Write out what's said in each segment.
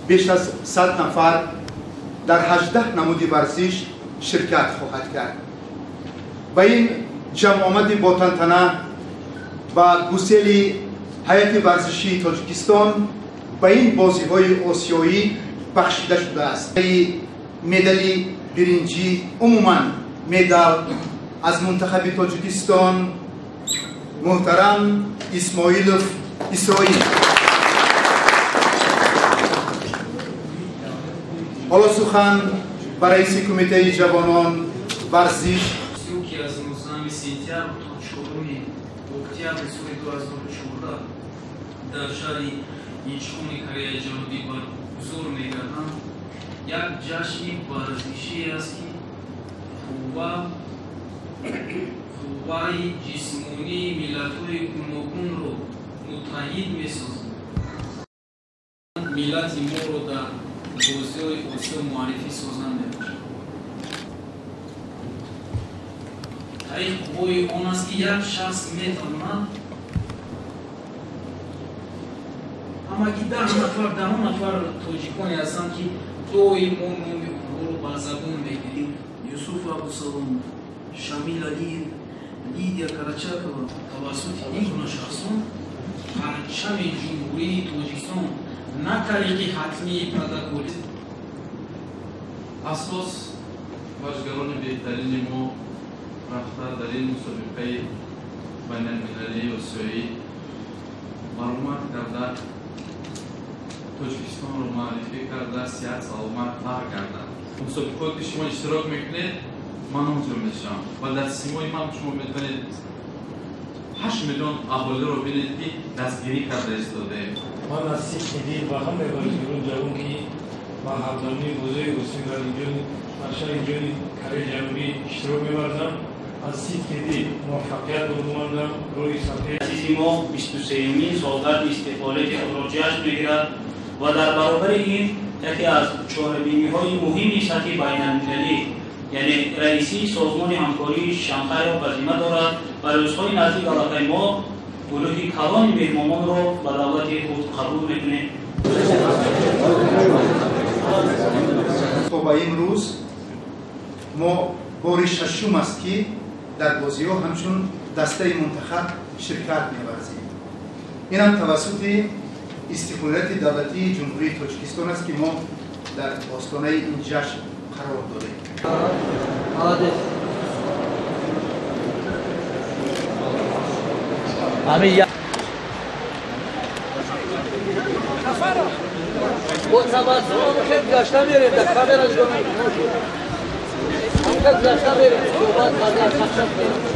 بیش از 100 نفر در 18 نمود ورزش شرکت خواهد کرد و این جمع آمد با تنتنه و گسیل هیئت ورزشی تاجیکستان به این بازی‌های آسیایی بخشیده شده است. مدال برنجی عموما مدال از منتخب تاجیکستان محترم اسماعیلوف اسرائیل. حالا سخن بر رئیس کمیته جوانان ورزش که از 19 سپتامبر تا 4 اکتبر سال 2014 در شهر اینچون کره جنوبی برگزار می‌گردد. یک جشن ورزشی است که قوای جسمانی ملت‌های گوناگون را متحد می‌سازد. ملت ما را در بازی‌های آسیا معرفی سازنده باشد. تاریخ قوای آن است که یک شخص می‌تواند اما که 10 نفر تاجیکانی هستند که دوی ما نامی آنها را بر زبان می‌گیریم. یوسف ابوسلام، شامیل علی، لیدیا کراچکова توسط این گونه شخصان پرچم جمهوری تاجیکستان نه طریق حتمی پداکولی اساس بازیگران بهترین ما رفته در این مسابقه بین‌المللی آسیایی معلومات کرده، تاجیکستان رو معرفی کرده، صحت سلامت کرده. مسابقات که شما اشتراک میکنید من اونجا میشم و در سیمای من شما میتونید 8 میلیون اهالی رو ببینید که دستگیری کرده ایستاده. من از سیدی و همه بازیگران جوان که با همزمان بزرگ حسین در اینجا اشار اینجا کره جنوبی اشتراک می‌ورزم. از سیدی موفقیت بردم روی صفحه ما 23مین سالگرد استقلال خود را جشن می‌گیرد و در برابر این یکی از چهاربینی‌های مهمی سطح بین‌المللی یعنی رئیسی سازمان همکاری شانگهای را به ذمه دارد و روزهای نزدیک علاقه ما گروه کلان مهمانان را به دولت خود قبول می‌کنیم. تا به این روز ما بار ششم است که در بازی‌ها همچون دسته منتخب شرکت می‌ورزیم. این هم توسط استخبارات دولتی جمهوری تاجیکستان است که ما در آستانه این جشن قرار دادیم. با تبسم خیلی گشته میریم در کامراش کنیم همکت گشته میریم صحبت قدر خشب میریم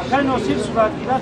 آخر ناصر صورت گیرد